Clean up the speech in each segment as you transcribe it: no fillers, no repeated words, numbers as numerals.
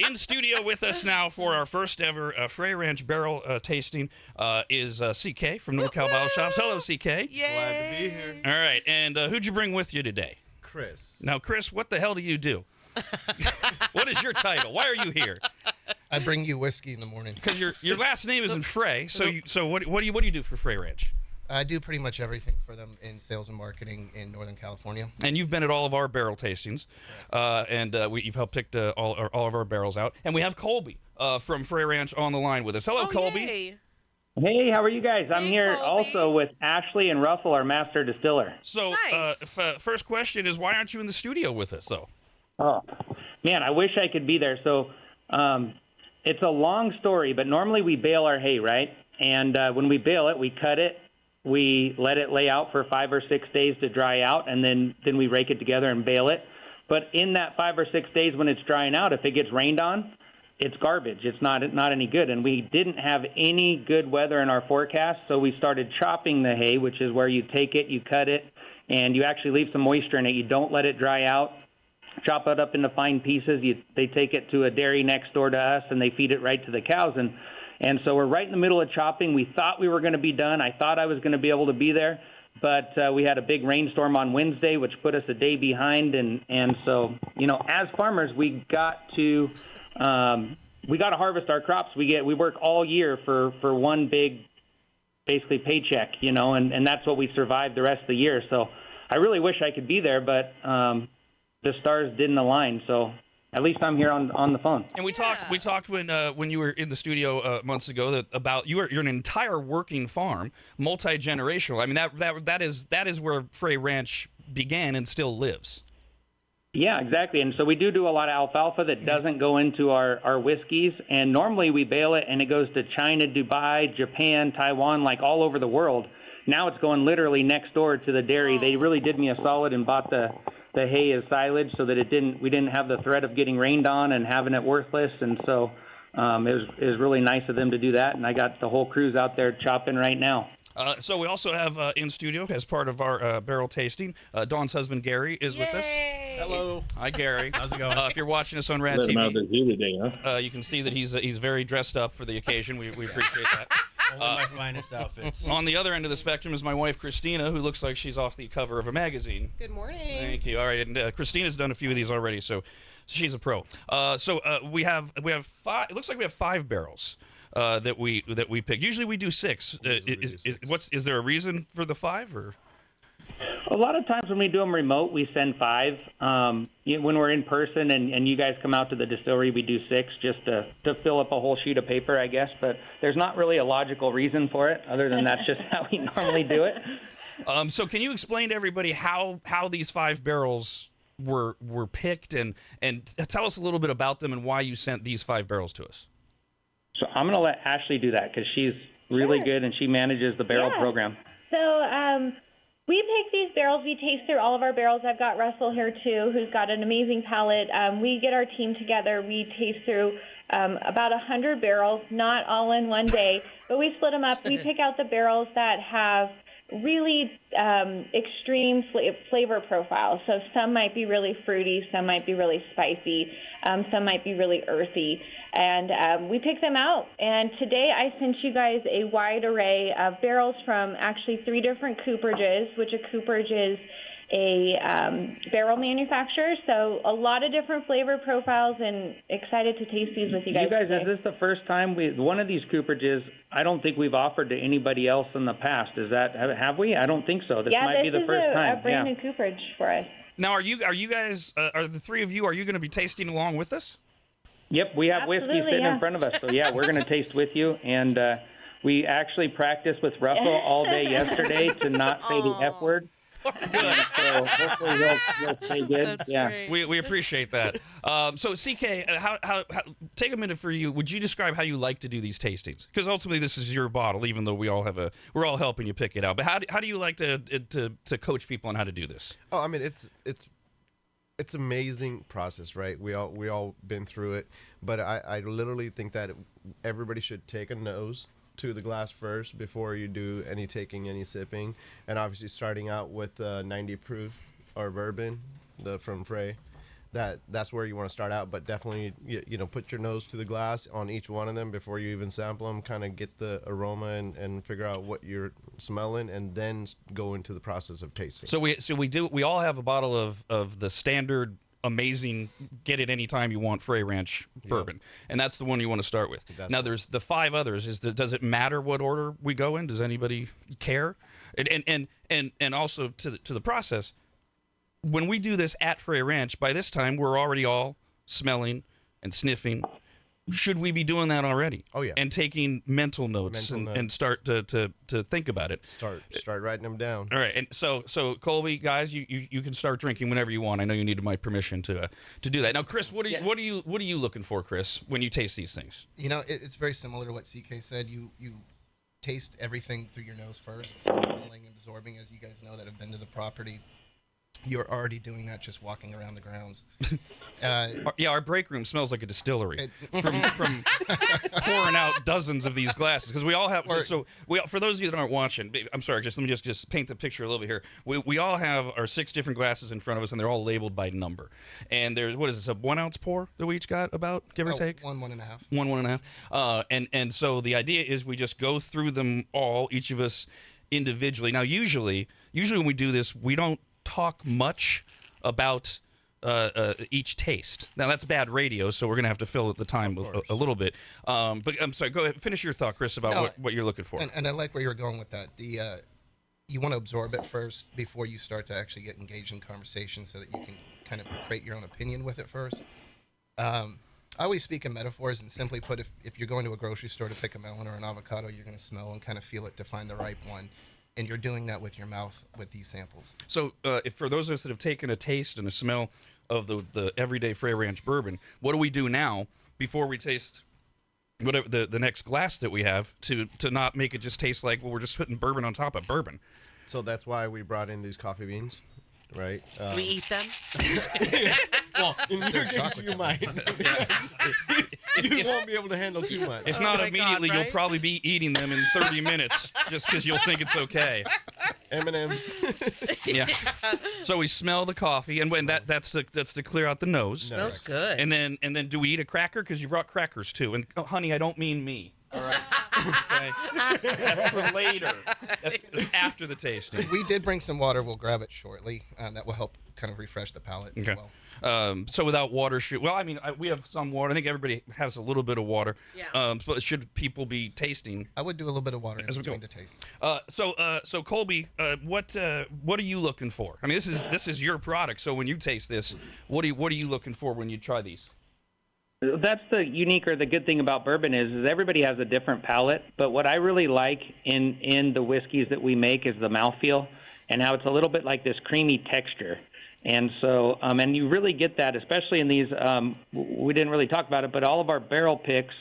In studio with us now for our first ever Frey Ranch barrel tasting is CK from Norcal Bottleshops. Hello, CK. Yay. Glad to be here. All right, and who'd you bring with you today? Chris. Now, Chris, what the hell do you do? What is your title? Why are you here? I bring you whiskey in the morning. Because your last name isn't Frey, so what do you do for Frey Ranch? I do pretty much everything for them in sales and marketing in Northern California. And you've been at all of our barrel tastings, and you've helped pick all of our barrels out. And we have Colby from Frey Ranch on the line with us. Hello, Colby. Yay. Hey, how are you guys? I'm Hey, here Colby. also with Ashley and Russell, our master distiller. So, Nice. first question is, why aren't you in the studio with us, though? Oh, man, I wish I could be there. So it's a long story, but normally we bale our hay, right? And when we bale it, we cut it. We let it lay out for 5 or 6 days to dry out, and then we rake it together and bale it. But in that 5 or 6 days when it's drying out, if it gets rained on, it's garbage. It's not any good. And we didn't have any good weather in our forecast, so we started chopping the hay, which is where you take it, you cut it, and you actually leave some moisture in it. You don't let it dry out. Chop it up into fine pieces. They take it to a dairy next door to us, and they feed it right to the cows. And so we're right in the middle of chopping. We thought we were going to be done. I thought I was going to be able to be there, but we had a big rainstorm on Wednesday, which put us a day behind. And so, as farmers, we got to harvest our crops. We work all year for one big, basically paycheck, and that's what we survived the rest of the year. So I really wish I could be there, but the stars didn't align. So at least I'm here on the phone. And we talked when you were in the studio months ago about you're an entire working farm, multi-generational. I mean that is where Frey Ranch began and still lives. Yeah, exactly. And so we do a lot of alfalfa that doesn't go into our whiskeys. And normally we bale it and it goes to China, Dubai, Japan, Taiwan, like all over the world. Now it's going literally next door to the dairy. They really did me a solid and bought the hay as silage so that we didn't have the threat of getting rained on and having it worthless. And so it was really nice of them to do that. And I got the whole crews out there chopping right now. So we also have in studio as part of our barrel tasting, Dawn's husband Gary is with us. Hello. Hi, Gary. How's it going? If you're watching us on RADTV, you can see that he's very dressed up for the occasion. We appreciate that. Only my finest outfits. On the other end of the spectrum is my wife Christina, who looks like she's off the cover of a magazine. Good morning. Thank you. All right, and Christina's done a few of these already, so she's a pro. So we have 5. It looks like we have 5 barrels that we pick. Usually we do 6. Is there a reason for the 5 or? A lot of times when we do them remote, we send 5. When we're in person and you guys come out to the distillery, we do 6 just to fill up a whole sheet of paper, I guess. But there's not really a logical reason for it other than that's just how we normally do it. So can you explain to everybody how these 5 barrels were picked and tell us a little bit about them and why you sent these 5 barrels to us? So I'm going to let Ashley do that because she's really good and she manages the barrel program. So we pick these barrels. We taste through all of our barrels. I've got Russell here, too, who's got an amazing palate. We get our team together. We taste through about 100 barrels, not all in one day, but we split them up. We pick out the barrels that have really extreme flavor profiles. So some might be really fruity, some might be really spicy, some might be really earthy. And we pick them out. And today I sent you guys a wide array of barrels from actually 3 different cooperages, which a cooperage is a barrel manufacturer. So a lot of different flavor profiles, and excited to taste these with you guys. You guys, today. is this the first time one of these cooperages? I don't think we've offered to anybody else in the past. Have we? I don't think so. This might be the first time. A brand new cooperage for us. Now, are you guys? Are the 3 of you? Are you going to be tasting along with us? Yep, we have whiskey sitting in front of us. So yeah, we're going to taste with you. And we actually practiced with Russell all day yesterday to not say the F word. Good. So hopefully he'll stay good. That's yeah. great. We appreciate that. So CK, how take a minute for you. Would you describe how you like to do these tastings? Because ultimately this is your bottle, even though we're all helping you pick it out. But how do you like to coach people on how to do this? Oh, I mean it's amazing process, right? We all been through it, but I literally think that everybody should take a nose to the glass first before you do any sipping, and obviously starting out with 90 proof or bourbon from Frey. that's where you want to start out. But definitely, you know, put your nose to the glass on each one of them before you even sample them. Kind of get the aroma and figure out what you're smelling, and then go into the process of tasting. So we all have a bottle of the standard amazing get it anytime you want Frey Ranch bourbon, and that's the one you want to start with. Now there's the 5 others. Does it matter what order we go in? Does anybody care? And also to the process. When we do this at Frey Ranch, by this time we're already all smelling and sniffing. Should we be doing that already? Oh yeah. And taking mental notes and start to think about it. Start writing them down. All right. And so Colby, guys, you can start drinking whenever you want. I know you needed my permission to do that. Now, Chris, what are you looking for, Chris, when you taste these things? You know, it's very similar to what CK said. You taste everything through your nose first, smelling, absorbing. As you guys know that have been to the property, you're already doing that just walking around the grounds. Our break room smells like a distillery from pouring out dozens of these glasses, because we all have. For those of you that aren't watching, I'm sorry, let me just paint the picture a little bit here. We all have our 6 different glasses in front of us, and they're all labeled by number. And there's, what is this, a 1 ounce pour that we each got, about, give or take? 1.5. 1.5. And so the idea is we just go through them all, each of us individually. Now, usually when we do this, we don't talk much about each taste. Now that's bad radio, so we're gonna have to fill the time a little bit. But I'm sorry. Go ahead, finish your thought, Chris, about what you're looking for. And I like where you're going with that. You want to absorb it first before you start to actually get engaged in conversation, so that you can kind of create your own opinion with it first. I always speak in metaphors, and simply put, if you're going to a grocery store to pick a melon or an avocado, you're going to smell and kind of feel it to find the ripe one. And you're doing that with your mouth with these samples. So if for those of us that have taken a taste and a smell of the everyday Frey Ranch bourbon, what do we do now before we taste whatever the next glass that we have to not make it just taste like, well, we're just putting bourbon on top of bourbon? So that's why we brought in these coffee beans, right? We eat them? Well, in your case, you might. You won't be able to handle too much. It's not immediately. God, right? You'll probably be eating them in 30 minutes just because you'll think it's okay. M&Ms. Yeah. So we smell the coffee, and when that's to clear out the nose. Smells good. And then do we eat a cracker? Because you brought crackers too. And honey, I don't mean me. All right. Okay. That's for later. That's after the tasting. We did bring some water. We'll grab it shortly. That will help kind of refresh the palate as well. So without water, we have some water. I think everybody has a little bit of water. Yeah. So should people be tasting? I would do a little bit of water in between the tastes. So Colby, what are you looking for? I mean, this is your product. So when you taste this, what are you looking for when you try these? That's the unique or the good thing about bourbon is everybody has a different palate. But what I really like in the whiskeys that we make is the mouthfeel and how it's a little bit like this creamy texture. And so, and you really get that, especially in these, we didn't really talk about it, but all of our barrel picks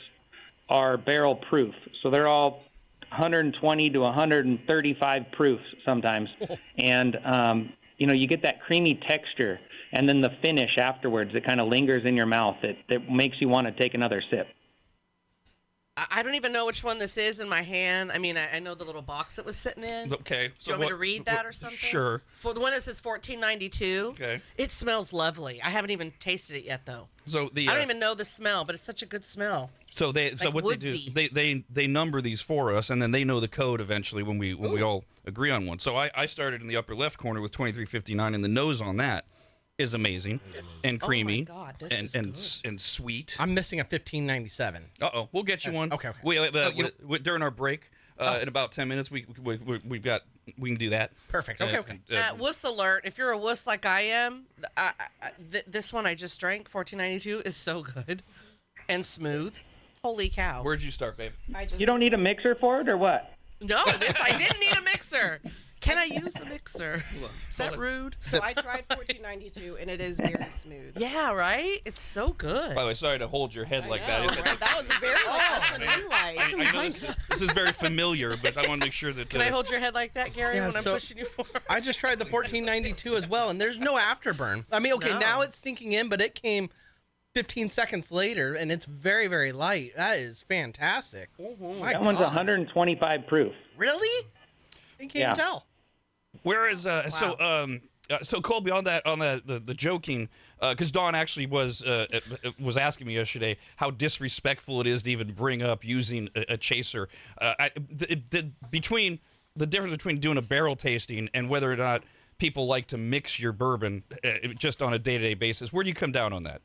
are barrel proof. So they're all 120 to 135 proof sometimes. And, you get that creamy texture. And then the finish afterwards, it kind of lingers in your mouth. That makes you want to take another sip. I don't even know which one this is in my hand. I mean, I know the little box it was sitting in. Okay. Do you want me to read that or something? Sure. For the one that says $14.92. Okay. It smells lovely. I haven't even tasted it yet, though. So I don't even know the smell, but it's such a good smell. So what woodsy. they do, they number these for us, and then they know the code eventually when we all agree on one. So I started in the upper left corner with 2359, and the nose on that is amazing and creamy. Oh my God, this is and sweet. I'm missing a 1597. We'll get you one. Okay. During our break, in about 10 minutes, we can do that. Perfect. Okay. Wuss alert! If you're a wuss like I am, this one I just drank, 1492, is so good and smooth. Holy cow! Where'd you start, babe? You don't need a mixer for it, or what? No, I didn't need a mixer. Can I use a mixer? Is that rude? So I tried 1492, and it is very smooth. Yeah, right? It's so good. By the way, sorry to hold your head like that. Right? That was very S&M-like. I know this is very familiar, but I want to make sure that... Can I hold your head like that, Gary, when I'm pushing you forward? I just tried the 1492 as well, and there's no afterburn. I mean, now it's sinking in, but it came 15 seconds later, and it's very, very light. That is fantastic. That one's 125 proof. Really? I can't tell. Whereas, So Colby, on the joking, because Dawn actually was asking me yesterday how disrespectful it is to even bring up using a chaser. Between the difference between doing a barrel tasting and whether or not people like to mix your bourbon just on a day-to-day basis, where do you come down on that?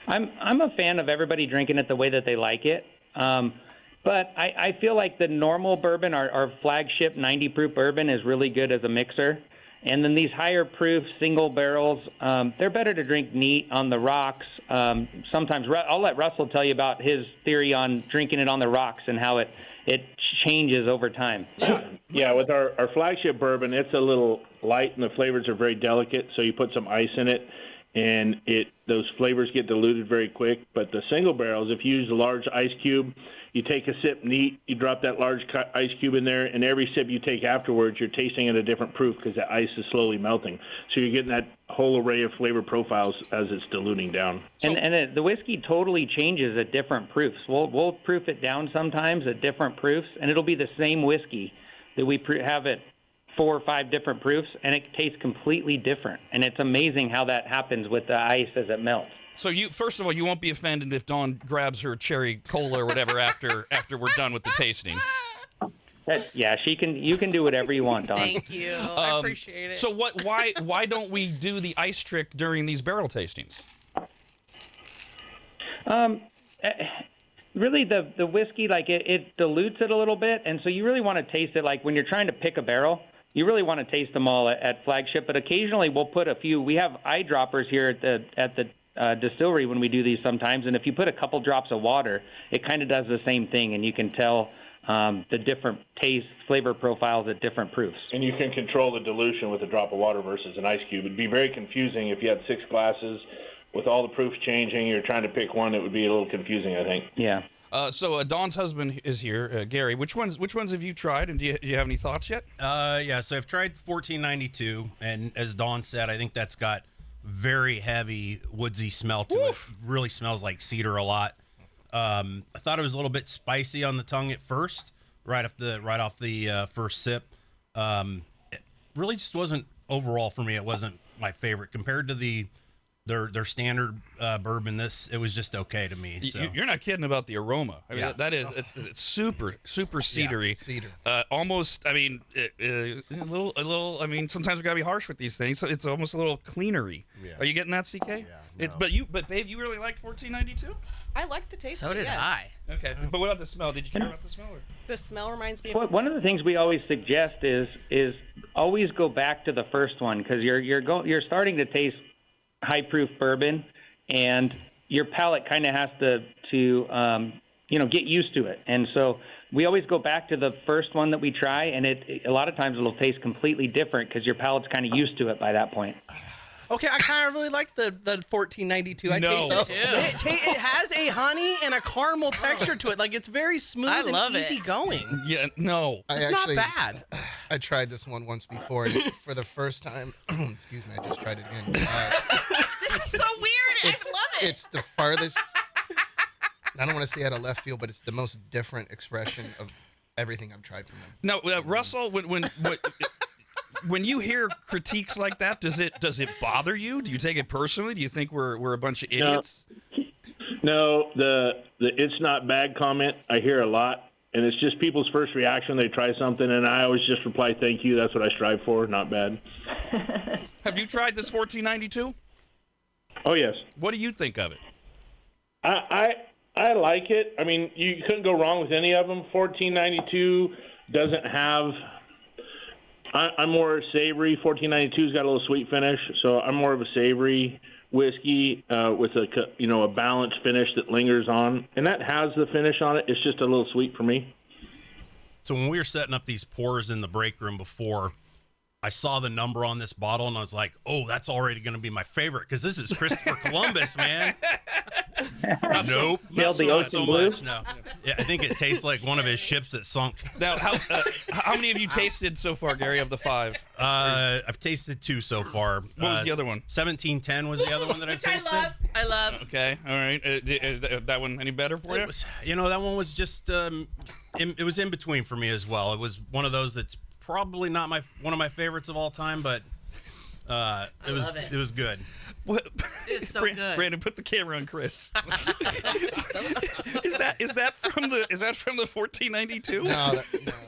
I'm a fan of everybody drinking it the way that they like it. But I feel like the normal bourbon, our flagship 90 proof bourbon, is really good as a mixer. And then these higher proof single barrels, they're better to drink neat on the rocks. Sometimes I'll let Russell tell you about his theory on drinking it on the rocks and how it changes over time. Yeah, with our flagship bourbon, it's a little light and the flavors are very delicate, so you put some ice in it and those flavors get diluted very quick. But the single barrels, if you use a large ice cube, you take a sip neat, you drop that large ice cube in there, and every sip you take afterwards, you're tasting at a different proof because the ice is slowly melting. So you're getting that whole array of flavor profiles as it's diluting down. And the whiskey totally changes at different proofs. We'll proof it down sometimes at different proofs, and it'll be the same whiskey that we have at 4 or 5 different proofs, and it tastes completely different. And it's amazing how that happens with the ice as it melts. So first of all, you won't be offended if Dawn grabs her cherry cola or whatever after we're done with the tasting. Yeah, you can do whatever you want, Dawn. Thank you. I appreciate it. So why don't we do the ice trick during these barrel tastings? Really, the whiskey, like it dilutes it a little bit, and so you really want to taste it. Like when you're trying to pick a barrel, you really want to taste them all at flagship. But occasionally, we'll put a few. We have eyedroppers here at the distillery when we do these sometimes, and if you put a couple drops of water, it kind of does the same thing, and you can tell the different taste, flavor profiles at different proofs. And you can control the dilution with a drop of water versus an ice cube. It'd be very confusing if you had 6 glasses with all the proofs changing. You're trying to pick one. It would be a little confusing, I think. Yeah. So Dawn's husband is here, Gary. Which ones have you tried, and do you have any thoughts yet? Yeah. So I've tried 1492, and as Dawn said, I think that's got very heavy woodsy smell to it. Really smells like cedar a lot. I thought it was a little bit spicy on the tongue at first, right off the first sip. It really just wasn't overall for me. It wasn't my favorite compared to their standard bourbon. It was just okay to me. So. You're not kidding about the aroma. I mean, that is it's super cedary. Yeah, cedar. Almost. I mean, a little. I mean, sometimes we gotta be harsh with these things. So it's almost a little cleanery. Yeah. Are you getting that, CK? Yeah. No. But babe, you really liked 1492? I like the taste. So of it, did yes. I. Okay. But what about the smell? Did you care about the smell? Or? The smell reminds me Well, of. one of the things we always suggest is always go back to the first one, because you're starting to taste high proof bourbon, and your palate kind of has to get used to it. And so we always go back to the first one that we try, and a lot of times it'll taste completely different because your palate's kind of used to it by that point. Okay, I kind of really like the 1492. I No. taste it has a honey and a caramel texture to it. Like it's very smooth I and love it. easy going. Yeah. No. It's not bad. I tried this one once before, and for the first time, excuse me, I just tried it again. This is so weird. I love it. It's the farthest, I don't want to say out of left field, but it's the most different expression of everything I've tried from them. No, Russell, when you hear critiques like that, does it bother you? Do you take it personally? Do you think we're a bunch of idiots? No, the it's not bad comment I hear a lot, and it's just people's first reaction. They try something, and I always just reply, thank you. That's what I strive for. Not bad. Have you tried this 1492? Oh, yes. What do you think of it? I like it. I mean, you couldn't go wrong with any of them. 1492 doesn't have... I'm more savory. 1492's got a little sweet finish, so I'm more of a savory whiskey with a balanced finish that lingers on, and that has the finish on it. It's just a little sweet for me. So when we were setting up these pours in the break room before, I saw the number on this bottle, and I was like, oh, that's already going to be my favorite, because this is Christopher Columbus, man. Nope. Hailed the ocean blue? much, no. Yeah, I think it tastes like one of his ships that sunk. Now, how many have you tasted so far, Gary, of the 5? I've tasted 2 so far. What was the other one? 1710 was the other one that I tasted. I love. Okay, all right. That one any better for you? It was, that one was just, it was in between for me as well. It was one of those that's probably not one of my favorites of all time, but It was good. What? It is so good. Brandon, put the camera on Chris. is that from the 1492? No, that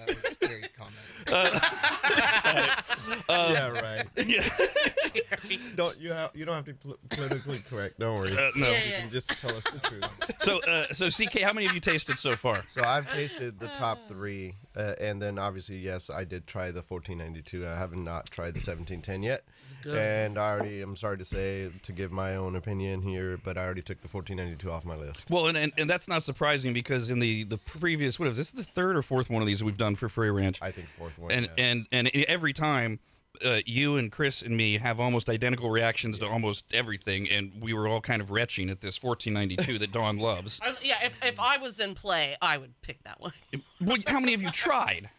was Gary's comment. Yeah, right. Yeah. You don't have to be politically correct. Don't worry. No. You can just tell us the truth. So CK, how many have you tasted so far? So I've tasted the top 3, and then obviously, yes, I did try the 1492. I have not tried the 1710 yet. It's good. And I'm sorry to say, to give my own opinion here, but I already took the 1492 off my list. Well, and that's not surprising because in the previous, what is this, the 3rd or 4th one of these we've done for Frey Ranch? I think 4th one. And every time you and Chris and me have almost identical reactions to almost everything, and we were all kind of retching at this 1492 that Dawn loves. If I was in play, I would pick that one. Well, how many have you tried?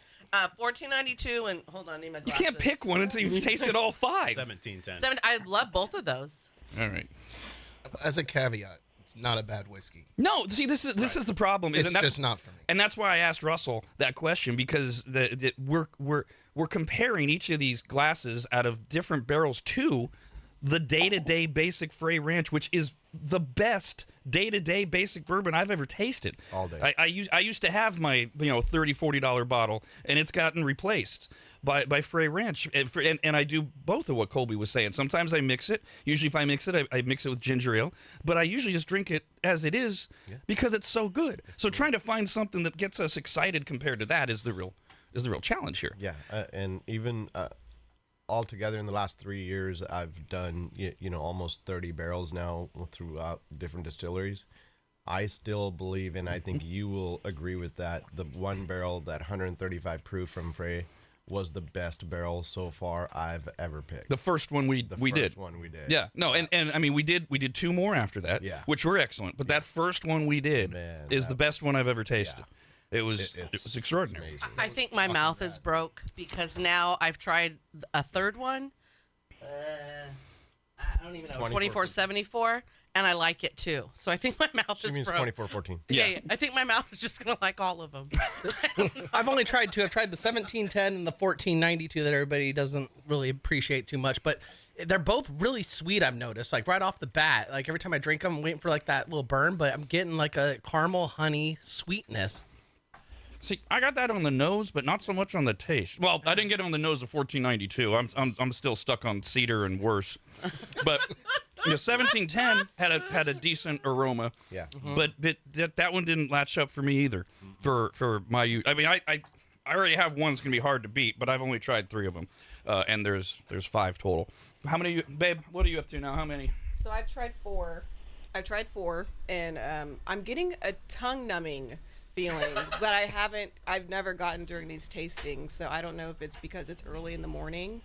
1492 and hold on, I need my You glasses. can't pick one until you've tasted all 5. 1710. I love both of those. All right. As a caveat, it's not a bad whiskey. No, see, this is the problem. It's just not for me. And that's why I asked Russell that question, because we're comparing each of these glasses out of different barrels to the day-to-day basic Frey Ranch, which is the best day-to-day basic bourbon I've ever tasted. All day. I used to have my $30-$40 bottle, and it's gotten replaced by Frey Ranch, and I do both of what Colby was saying. Sometimes I mix it. Usually, if I mix it, I mix it with ginger ale. But I usually just drink it as it is because it's so good. So trying to find something that gets us excited compared to that is the real challenge here. Yeah, and even altogether in the last 3 years, I've done almost 30 barrels now throughout different distilleries. I still believe, and I think you will agree with that, the one barrel, that 135 proof from Frey, was the best barrel so far I've ever picked. The first one we did. Yeah, no, and I mean we did 2 more after that, which were excellent. But that first one we did is the best one I've ever tasted. Yeah. It was extraordinary. I think my mouth is broke because now I've tried a third one. I don't even know. 2474, and I like it too. So I think my mouth is broke. 2414. Yeah. I think my mouth is just gonna like all of them. I've only tried 2. I've tried the 1710 and the 1492 that everybody doesn't really appreciate too much, but they're both really sweet. I've noticed, like right off the bat, like every time I drink them, I'm waiting for like that little burn, but I'm getting like a caramel honey sweetness. See, I got that on the nose, but not so much on the taste. Well, I didn't get it on the nose of 1492. I'm still stuck on cedar and worse. But 1710 had a decent aroma. Yeah. But that one didn't latch up for me either. For my use, I mean, I already have one that's gonna be hard to beat, but I've only tried 3 of them, and there's 5 total. How many, babe? What are you up to now? How many? So I've tried 4. And I'm getting a tongue numbing feeling that I've never gotten during these tastings. So I don't know if it's because it's early in the morning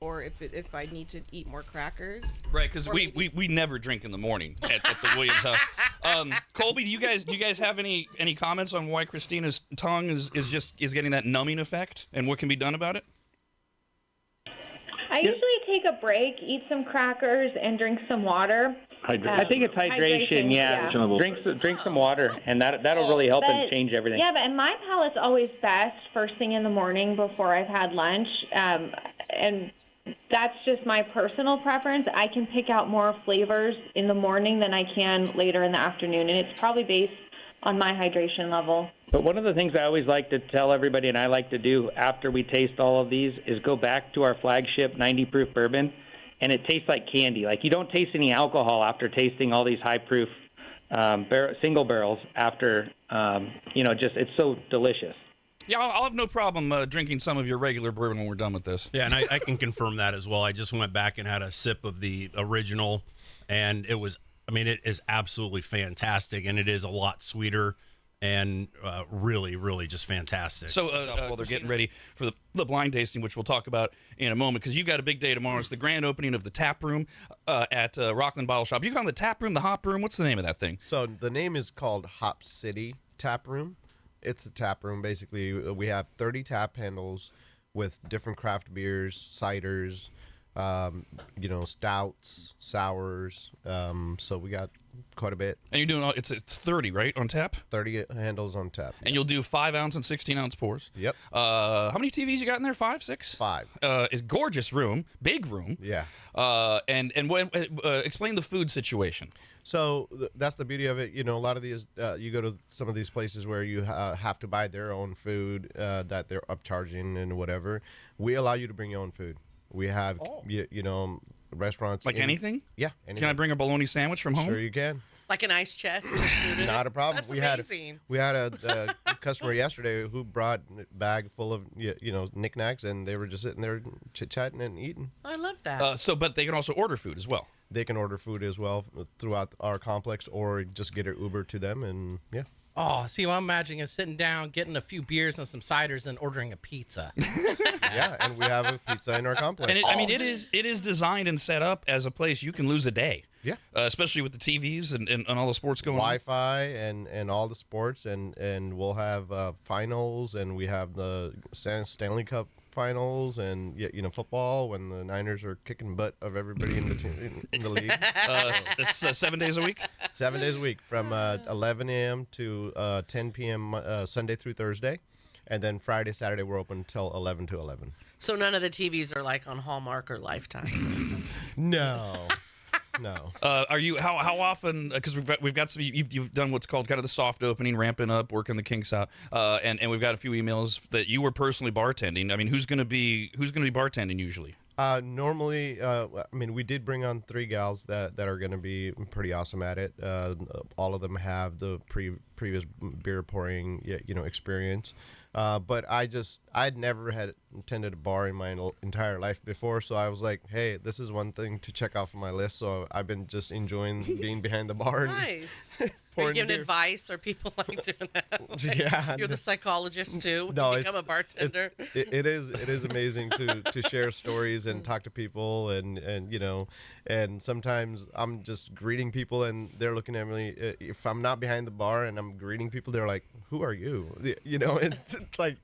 or if I need to eat more crackers. Right, because we never drink in the morning at the Williams house. Colby, do you guys have any comments on why Christina's tongue is getting that numbing effect and what can be done about it? I usually take a break, eat some crackers, and drink some water. I think it's hydration. Yeah. Drink some water, and that'll really help and change everything. Yeah, but my palate's always best first thing in the morning before I've had lunch, and that's just my personal preference. I can pick out more flavors in the morning than I can later in the afternoon, and it's probably based on my hydration level. But one of the things I always like to tell everybody, and I like to do after we taste all of these, is go back to our flagship 90 proof bourbon, and it tastes like candy. Like you don't taste any alcohol after tasting all these high proof single barrels after, it's so delicious. Yeah, I'll have no problem drinking some of your regular bourbon when we're done with this. Yeah, and I can confirm that as well. I just went back and had a sip of the original, and it is absolutely fantastic, and it is a lot sweeter and really, really just fantastic. So while they're getting ready for the blind tasting, which we'll talk about in a moment, because you got a big day tomorrow. It's the grand opening of the tap room at Rockland Bottleshop. You call it the tap room, the hop room? What's the name of that thing? So the name is called Hop City Tap Room. It's a tap room. Basically, we have 30 tap handles with different craft beers, ciders, stouts, sours. So we got quite a bit. And you're doing it's 30, right, on tap? 30 handles on tap. And you'll do 5-ounce and 16-ounce pours. Yep. How many TVs you got in there? 5, 6? 5. It's gorgeous room, big room. Yeah. And when explain the food situation. So that's the beauty of it. You know, a lot of these, you go to some of these places where you have to buy their own food that they're upcharging and whatever. We allow you to bring your own food. We have, you know, restaurants. Like anything? Yeah. Anything. Can I bring a bologna sandwich from home? Sure you can. Like an ice chest. Not a problem. That's amazing. We had a customer yesterday who brought a bag full of knickknacks, and they were just sitting there chit-chatting and eating. I love that. But they can also order food as well. They can order food as well throughout our complex, or just get an Uber to them, and yeah. Oh, see, what I'm imagining is sitting down, getting a few beers and some ciders, and ordering a pizza. Yeah, and we have a pizza in our complex. And it is designed and set up as a place you can lose a day. Yeah. Especially with the TVs and all the sports going Wi-Fi and all the sports, and we'll have finals, and we have the Stanley Cup finals, and football when the Niners are kicking butt of everybody in the team, in the league. It's 7 days a week? 7 days a week from 11 a.m. to 10 p.m. Sunday through Thursday. And then Friday, Saturday, we're open until 11 to 11. So none of the TVs are like on Hallmark or Lifetime? No. No. Are you how often? Because we've got some. You've done what's called kind of the soft opening, ramping up, working the kinks out, and we've got a few emails that you were personally bartending. I mean, who's going to be bartending usually? Normally, we did bring on 3 gals that are going to be pretty awesome at it. All of them have the previous beer pouring experience. But I'd never had attended a bar in my entire life before, so I was like, hey, this is one thing to check off my list. So I've been just enjoying being behind the bar. Nice. Are you giving advice, or people like doing that? Like, yeah. You're the psychologist too. No, become a bartender. It is amazing to share stories and talk to people, and sometimes I'm just greeting people and they're looking at me. If I'm not behind the bar and I'm greeting people, they're like, "Who are you?" It's like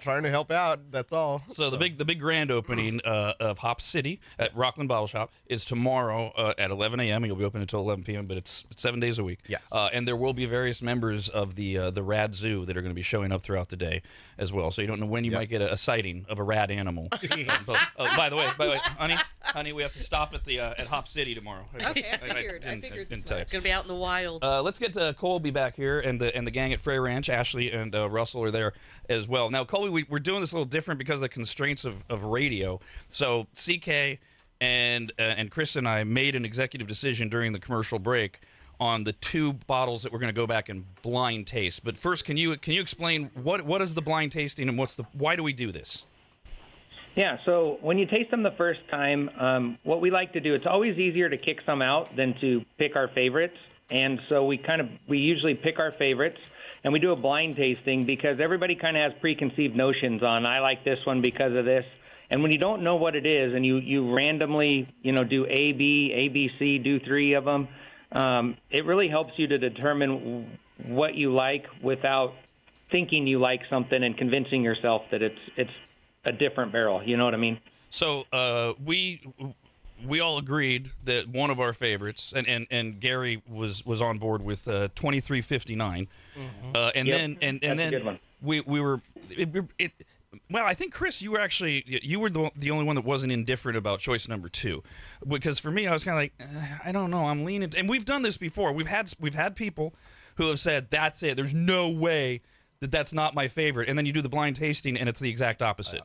trying to help out. That's all. So the big grand opening of Hop City at Rockland Bottle Shop is tomorrow at 11 a.m. and you'll be open until 11 p.m. But it's 7 days a week. Yes. And there will be various members of the RAD Zoo that are going to be showing up throughout the day as well. So you don't know when you might get a sighting of a rad animal. By the way, honey, we have to stop at Hop City tomorrow. Okay, I figured this much. Gonna be out in the wild. Let's get to Colby back here, and the gang at Frey Ranch. Ashley and Russell are there as well. Now, Colby, we're doing this a little different because of the constraints of radio. So CK and Chris and I made an executive decision during the commercial break on the 2 bottles that we're going to go back and blind taste. But first, can you explain what is the blind tasting and why do we do this? Yeah, so when you taste them the first time, what we like to do, it's always easier to kick some out than to pick our favorites. And so we usually pick our favorites, and we do a blind tasting because everybody kind of has preconceived notions on, I like this one because of this. And when you don't know what it is and you randomly, do A, B, C, do 3 of them, it really helps you to determine what you like without thinking you like something and convincing yourself that it's a different barrel. You know what I mean? So we all agreed that one of our favorites, and Gary was on board with 2359, and Yep. then That's a good one. we were. Well, I think Chris, you were the only one that wasn't indifferent about choice number 2, because for me I was kind of like, I don't know, I'm leaning, and we've done this before. We've had people who have said that's it. There's no way that's not my favorite, and then you do the blind tasting and it's the exact opposite,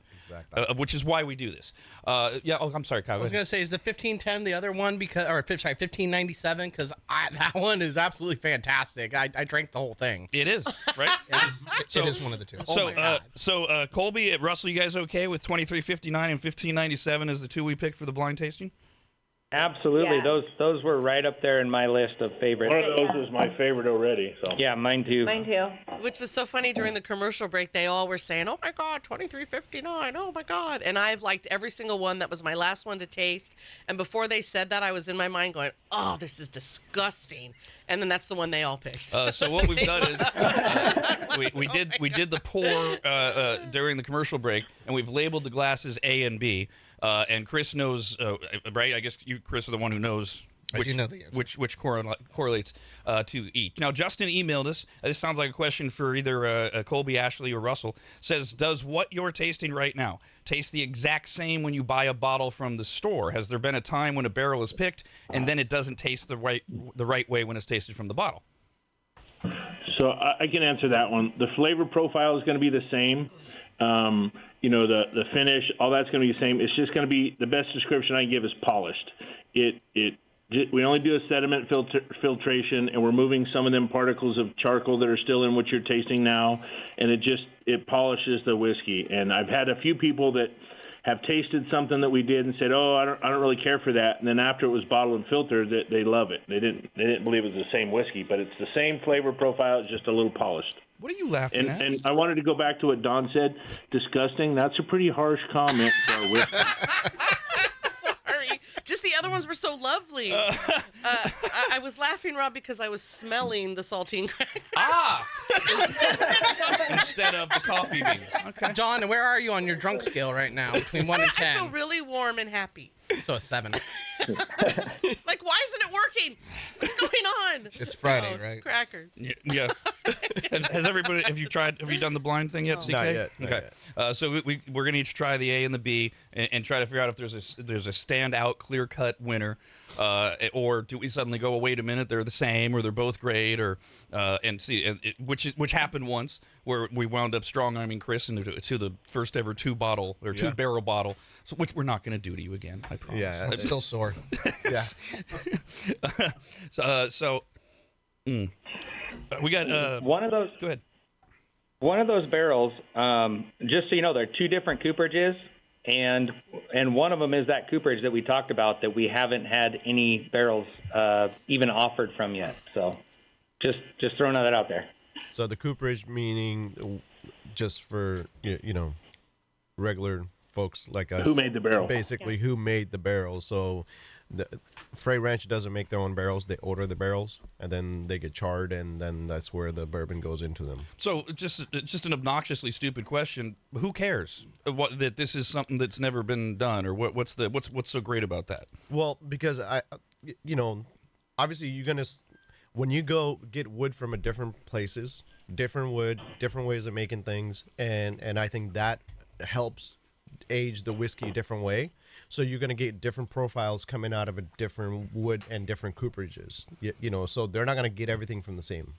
which is why we do this. I'm sorry, Kyle. I was gonna say, is the 1510 the other one 1597? Because that one is absolutely fantastic. I drank the whole thing. It is, right? It is one of the 2. So Colby, Russell, you guys okay with 2359 and 1597 as the 2 we picked for the blind tasting? Absolutely. Yeah. Those were right up there in my list of favorites. One of those is my favorite already. So Yeah, mine too. Mine too. Which was so funny during the commercial break. They all were saying, "Oh my God, 2359! Oh my God!" And I've liked every single one. That was my last one to taste. And before they said that, I was in my mind going, "Oh, this is disgusting." And then that's the one they all picked. So what we've done is we did the pour during the commercial break, and we've labeled the glasses A and B. And Chris knows, right? I guess you, Chris, are the one who knows I do know the answer. Which correlates to each. Now, Justin emailed us. This sounds like a question for either Colby, Ashley, or Russell. Says, does what you're tasting right now taste the exact same when you buy a bottle from the store? Has there been a time when a barrel is picked and then it doesn't taste the right way when it's tasted from the bottle? So I can answer that one. The flavor profile is going to be the same. The finish, all that's going to be the same. It's just going to be, the best description I can give is polished. We only do a sediment filtration, and we're moving some of them particles of charcoal that are still in what you're tasting now, and it polishes the whiskey. And I've had a few people that have tasted something that we did and said, "Oh, I don't really care for that." And then after it was bottled and filtered, they love it. They didn't believe it was the same whiskey, but it's the same flavor profile, it's just a little polished. What are you laughing at? And I wanted to go back to what Don said. Disgusting. That's a pretty harsh comment for our whiskey. Sorry. Just the other ones were so lovely. I was laughing, Rob, because I was smelling the saltine crackers. Instead of the coffee beans. Okay. John, where are you on your drunk scale right now? Between 1 and 10. I feel really warm and happy. So a 7. Like, why isn't it working? What's going on? It's Friday, it's right? Crackers. Yeah. Has everybody? Have you done the blind thing yet, CK? Not yet. Okay. So we're gonna each try the A and the B and try to figure out if there's a standout, clear cut winner, or do we suddenly go, oh, wait a minute, they're the same, or they're both great, or and see which happened once where we wound up strong-arming Chris into the first ever 2-barrel bottle, which we're not gonna do to you again. I promise. Yeah, I'm still sore. Yeah. We got one of those. Go ahead. One of those barrels, just so you know, there are 2 different cooperages, and one of them is that cooperage that we talked about that we haven't had any barrels even offered from yet. So just throwing that out there. So the cooperage meaning just for regular folks like us. Who made the barrel? Basically, who made the barrel. So the Frey Ranch doesn't make their own barrels. They order the barrels, and then they get charred, and then that's where the bourbon goes into them. So just an obnoxiously stupid question. Who cares that this is something that's never been done, or what's so great about that? Well, because obviously you're gonna, when you go get wood from different places, different wood, different ways of making things, and I think that helps age the whiskey a different way. So you're going to get different profiles coming out of a different wood and different cooperages. So they're not going to get everything from the same.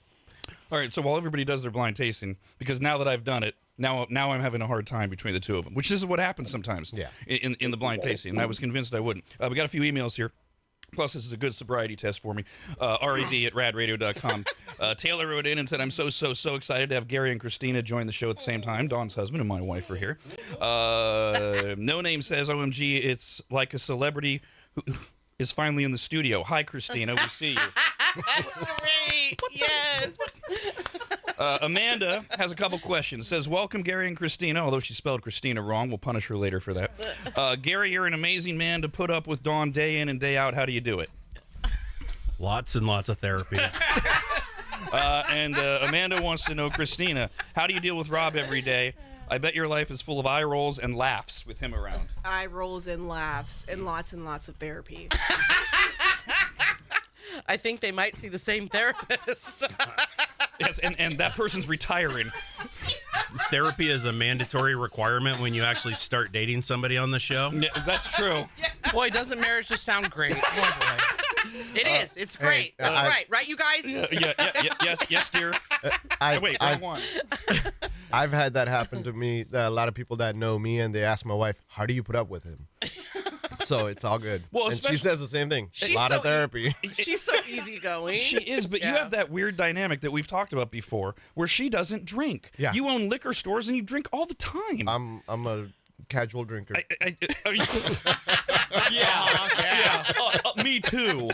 All right, so while everybody does their blind tasting, because now that I've done it, now I'm having a hard time between the two of them, which is what happens sometimes in the blind tasting, and I was convinced I wouldn't. We got a few emails here. Plus, this is a good sobriety test for me. RAD@RADRadio.com. Taylor wrote in and said, I'm so excited to have Gary and Christina join the show at the same time. Dawn's husband and my wife are here. No Name says, OMG, it's like a celebrity who is finally in the studio. Hi, Christina. We see you. That's great. Yes. Amanda has a couple questions. Says, welcome, Gary and Christina, although she spelled Christina wrong. We'll punish her later for that. Gary, you're an amazing man to put up with Dawn day in and day out. How do you do it? Lots and lots of therapy. And Amanda wants to know, Christina, how do you deal with Rob every day? I bet your life is full of eye rolls and laughs with him around. Eye rolls and laughs and lots of therapy. I think they might see the same therapist. Yes, and that person's retiring. Therapy is a mandatory requirement when you actually start dating somebody on the show. Yeah, that's true. Boy, doesn't marriage just sound great? Oh, boy. It is. It's great. Hey, That's right. Right, you guys? Yes, dear. Wait, wrong one. I've had that happen to me. A lot of people that know me, and they ask my wife, how do you put up with him? So it's all good. Well, and she says the same thing. A lot of therapy. She's so easygoing. She is, but you have that weird dynamic that we've talked about before, where she doesn't drink. Yeah. You own liquor stores and you drink all the time. I'm a casual drinker. Are you? Yeah. Me too.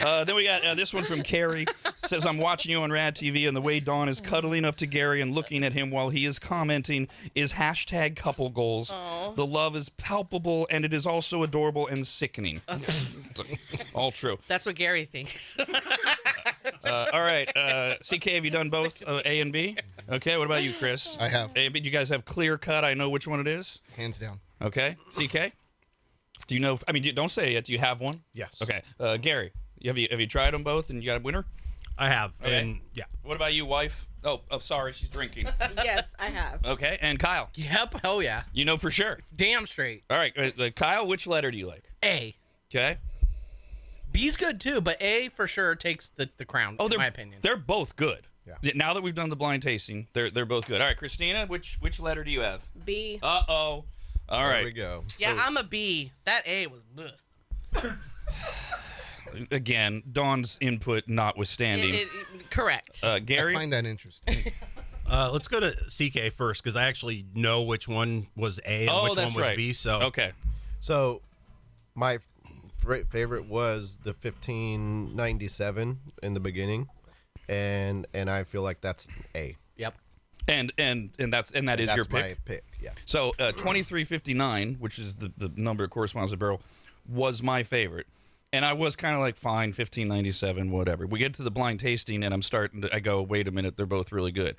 Then we got this one from Carrie. Says, I'm watching you on RAD TV, and the way Dawn is cuddling up to Gary and looking at him while he is commenting is hashtag couple goals. Aww. The love is palpable, and it is also adorable and sickening. All true. That's what Gary thinks. All right. CK, have you done both A and B? Okay, what about you, Chris? I have. A and B, do you guys have clear cut? I know which one it is? Hands down. Okay. CK? Do you know? I mean, don't say it. Do you have one? Yes. Okay. Gary, have you tried them both and you got a winner? I have. Okay. And yeah. What about you, wife? Oh, sorry, she's drinking. Yes, I have. Okay, and Kyle. Yep. Hell yeah. You know for sure. Damn straight. All right, Kyle, which letter do you like? A. Okay. B's good too, but A for sure takes the crown. In my opinion. They're both good. Yeah. Now that we've done the blind tasting, they're both good. All right, Christina, which letter do you have? B. Uh-oh. All right. There we go. Yeah, I'm a B. That A was bleh. Again, Dawn's input notwithstanding. Correct. Gary? I find that interesting. Let's go to CK first because I actually know which one was A and which one was B. So okay. So my favorite was the 1597 in the beginning, and I feel like that's A. Yep. And that is your pick. My pick. Yeah. So 2359, which is the number that corresponds to the barrel, was my favorite. And I was kind of like, fine, 1597, whatever. We get to the blind tasting, and I go, wait a minute, they're both really good.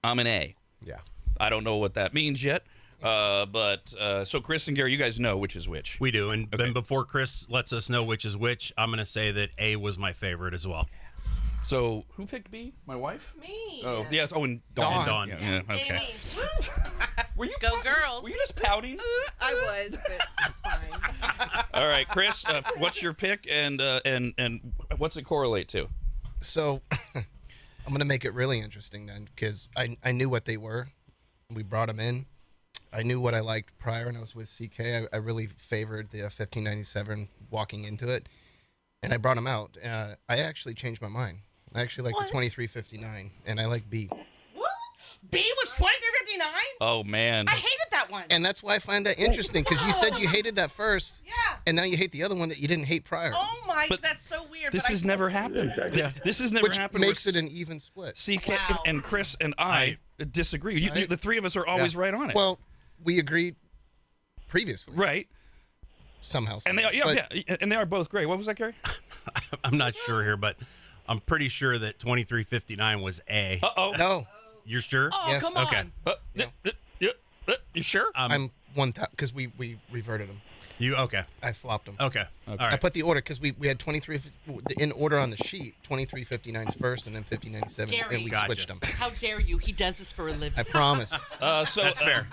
I'm an A. Yeah. I don't know what that means yet. So Chris and Gary, you guys know which is which. we do. And then before Chris lets us know which is which, I'm going to say that A was my favorite as well. So who picked B? My wife? Me. Oh, yes. Oh, and Dawn. And Dawn. Yeah, okay. Were you Go girls. Were you just pouting? I was, but it's fine. All right, Chris, what's your pick, and what's it correlate to? So I'm going to make it really interesting then, because I knew what they were. We brought them in. I knew what I liked prior, and I was with CK. I really favored the 1597 walking into it, and I brought them out. I actually changed my mind. I actually like the 2359, and I like B. What? B was 2359? Oh, man. I hated that one. And that's why I find that interesting, because you said you hated that first, Yeah. and now you hate the other one that you didn't hate prior. Oh my, But that's so weird. This but has I, never happened. Exactly. This has never Which happened. makes where it an even split. CK Wow. and Chris and I disagree. Right. The three of us are always right on it. Well, we agreed previously. right. Somehow. And they are, But and they are both great. What was that, Gary? I'm not sure here, but I'm pretty sure that 2359 was A. Uh-oh. No, You're sure? Oh, Yes. come on. Okay. You sure? I'm 1,000 because we reverted them. You okay? I flopped them. Okay. All I right. put the order because we had 23 in order on the sheet. 2359's first, and then 1597, Gary. and we Gotcha. switched them. How dare you? He does this for a living. I promise. So That's fair.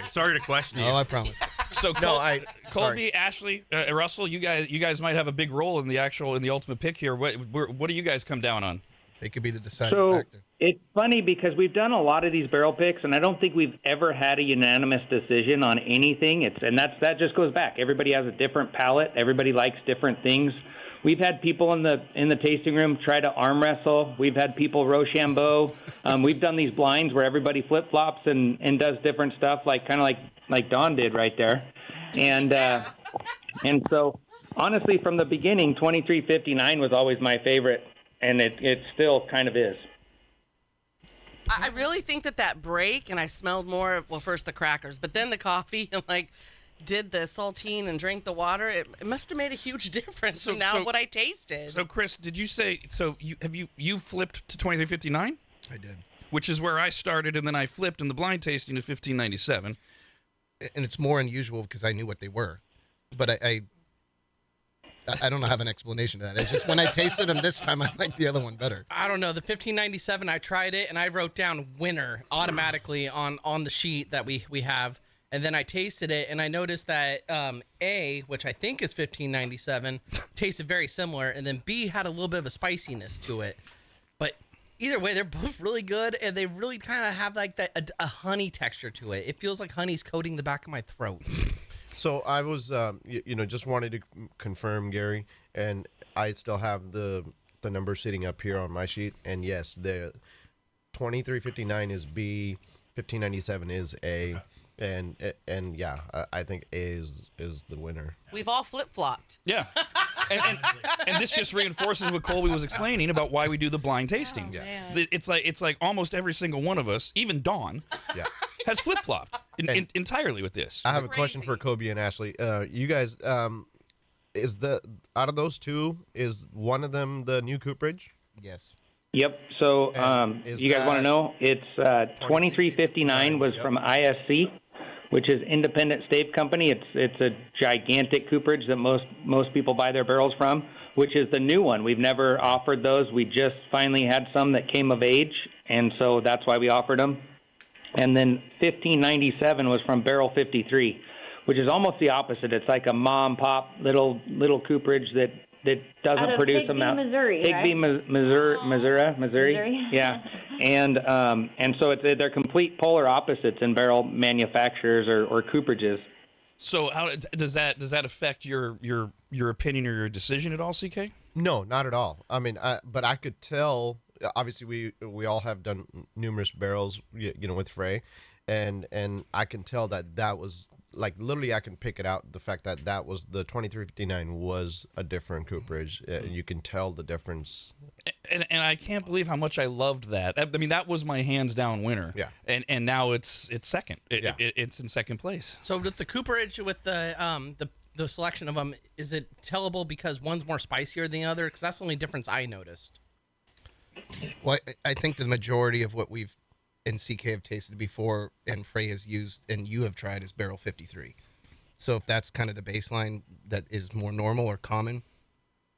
Sorry to question you. Oh, I promise. So No, Colby, Ashley, Russell, you guys might have a big role in the ultimate pick here. What do you guys come down on? They could be the deciding So factor. it's funny because we've done a lot of these barrel picks, and I don't think we've ever had a unanimous decision on anything. That just goes back. Everybody has a different palate. Everybody likes different things. We've had people in the tasting room try to arm wrestle. We've had people Rochambeau. We've done these blinds where everybody flip flops and does different stuff, like Dawn did right there, and so honestly, from the beginning, 2359 was always my favorite. And it still kind of is. I really think that break, and I smelled more, well, first the crackers, but then the coffee, and did the saltine and drank the water. It must have made a huge difference So- in now so- what I tasted. So Chris, did you say you flipped to 2359? I did. Which is where I started, and then I flipped in the blind tasting to 1597. And it's more unusual because I knew what they were. But I don't have an explanation to that. It's just when I tasted them this time, I liked the other one better. I don't know. The 1597, I tried it and I wrote down winner automatically on the sheet that we have. And then I tasted it and I noticed that A, which I think is 1597, tasted very similar. And then B had a little bit of a spiciness to it. But either way, they're both really good. And they really kind of have like a honey texture to it. It feels like honey's coating the back of my throat. So I was, just wanted to confirm, Gary, and I still have the number sitting up here on my sheet. And yes, the 2359 is B, 1597 is A, and yeah, I think A is the winner. We've all flip-flopped. Yeah. And this just reinforces what Colby was explaining about why we do the blind tasting. man. It's like almost every single one of us, even Dawn, has flip-flopped entirely with this. I have a question for Kobe and Ashley. You guys, is out of those two, is one of them the new cooperage? Yes. Yep. So And is you guys want to that- know? It's 2359 was from ISC. which is Independent Stave Company. It's a gigantic cooperage that most people buy their barrels from, which is the new one. We've never offered those. We just finally had some that came of age, and so that's why we offered them. And then 1597 was from Barrel 53, which is almost the opposite. It's like a mom pop little cooperage that doesn't produce them out. Missouri, Missouri. Yeah, and so they're complete polar opposites in barrel manufacturers or cooperages. So how does that affect your opinion or your decision at all, CK? No, not at all. I mean, but I could tell. Obviously, we all have done numerous barrels, with Frey, and I can tell that was like literally I can pick it out. The fact that was the 2359 was a different cooperage. You can tell the difference. And I can't believe how much I loved that. I mean, that was my hands down winner. Yeah. And now it's second. It's in second place. So with the cooperage, with the selection of them, is it tellable because one's more spicier than the other? Because that's the only difference I noticed. Well, I think the majority of what we've in CK have tasted before and Frey has used and you have tried is Barrel 53. So if that's kind of the baseline that is more normal or common,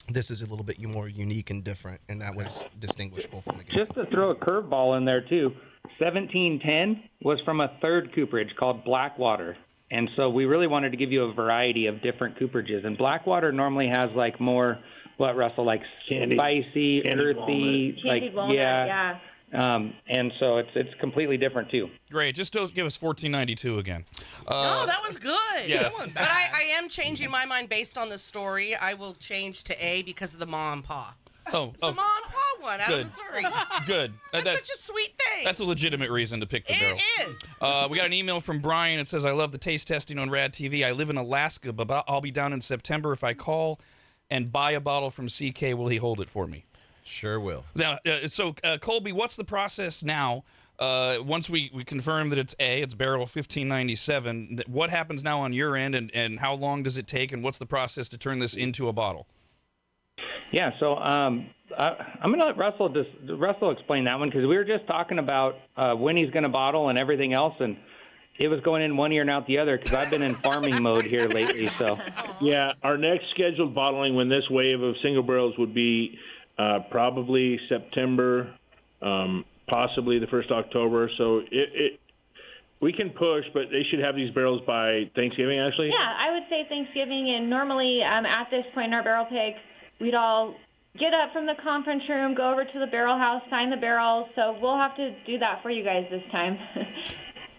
this is a little bit more unique and different, and that was distinguishable from the game. Just to throw a curveball in there, too, 1710 was from a third cooperage called Blackwater. And so we really wanted to give you a variety of different cooperages. And Blackwater normally has like more, what, Russell, like spicy, earthy, like, walnut, yeah. And so it's completely different too. Great. Just give us 1492 again. No, that was good. Yeah. But I am changing my mind based on the story. I will change to A because of the Ma and Pa. It's the Ma and Pa one out of Missouri. Good. That's such a sweet thing. That's a legitimate reason to pick the barrel. It is. We got an email from Brian. It says, I love the taste testing on RADTV. I live in Alaska, but I'll be down in September. If I call and buy a bottle from CK, will he hold it for me? Sure will. Now, so Colby, what's the process now? Once we confirm that it's barrel 1597, what happens now on your end, and how long does it take, and what's the process to turn this into a bottle? Yeah, so I'm going to let Russell explain that one, because we were just talking about when he's going to bottle and everything else, and it was going in one ear and out the other because I've been in farming mode here lately. So yeah, our next scheduled bottling when this wave of single barrels would be probably September, possibly the 1st October. So we can push, but they should have these barrels by Thanksgiving, actually. Yeah, I would say Thanksgiving. And normally at this point in our barrel pick, we'd all get up from the conference room, go over to the barrel house, sign the barrels. So we'll have to do that for you guys this time.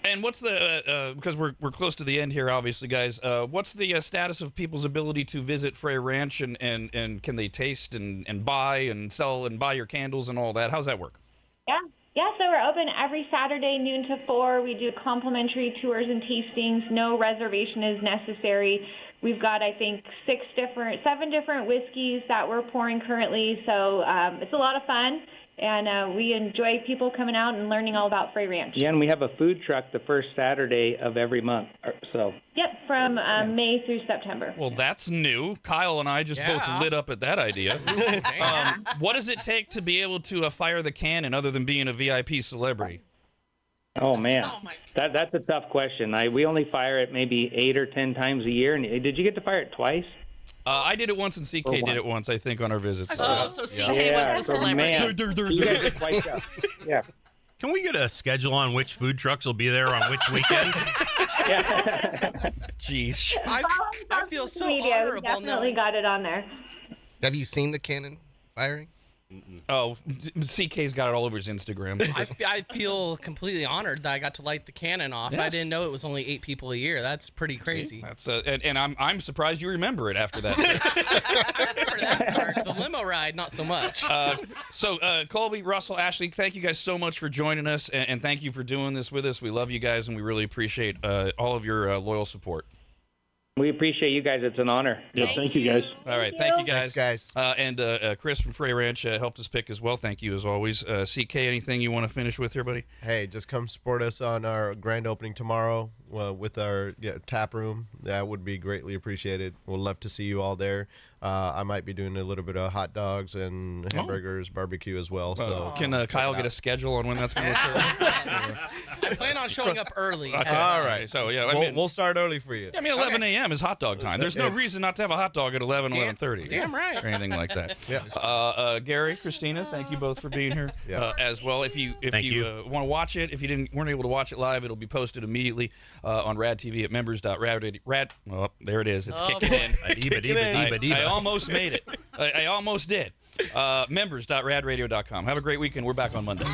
And what's the because we're close to the end here, obviously, guys. What's the status of people's ability to visit Frey Ranch and can they taste and buy and sell and buy your candles and all that? How's that work? Yeah. So we're open every Saturday, noon to 4. We do complimentary tours and tastings. No reservation is necessary. We've got, I think, 7 different whiskeys that we're pouring currently. So it's a lot of fun. And we enjoy people coming out and learning all about Frey Ranch. Yeah, and we have a food truck the first Saturday of every month. So. Yep, from May through September. Well, that's new. Kyle and I just both lit up at that idea. What does it take to be able to fire the cannon other than being a VIP celebrity? Oh, man. That's a tough question. We only fire it maybe 8 or 10 times a year. And did you get to fire it twice? I did it once, and CK did it once, I think, on our visits. So CK was the celebrity. You guys are quite tough. Yeah. Can we get a schedule on which food trucks will be there on which weekend? Jeez. I feel so media, honorable. Definitely got it on there. Have you seen the cannon firing? Oh, CK's got it all over his Instagram. I feel completely honored that I got to light the cannon off. Yes. I didn't know it was only 8 people a year. That's pretty crazy. That's and I'm surprised you remember it after that. I remember that part. The limo ride, not so much. So Colby, Russell, Ashley, thank you guys so much for joining us, and thank you for doing this with us. We love you guys, and we really appreciate all of your loyal support. We appreciate you guys. It's an honor. Yeah, thank you guys. All right, thank you guys. Thanks, guys. And Chris from Frey Ranch helped us pick as well. Thank you as always. CK, anything you want to finish with here, buddy? Hey, just come support us on our grand opening tomorrow with our tap room. That would be greatly appreciated. We'll love to see you all there. I might be doing a little bit of hot dogs and hamburgers, barbecue as well. So can Kyle get a schedule on when that's going to occur? I plan on showing up early. Okay. All right. So yeah, we'll start early for you. I mean, 11 a.m. is hot dog time. There's no reason not to have a hot dog at 11:30. Damn right. Or anything like that. Yeah. Gary, Christina, thank you both for being here as well. If you want to watch it, if you weren't able to watch it live, it'll be posted immediaters.rad on RADTV at members.rad. Oh, there it is. It's kicking in. I almost made it. I almost did. Members.radradio.com. Have a great weekend. We're back on Monday.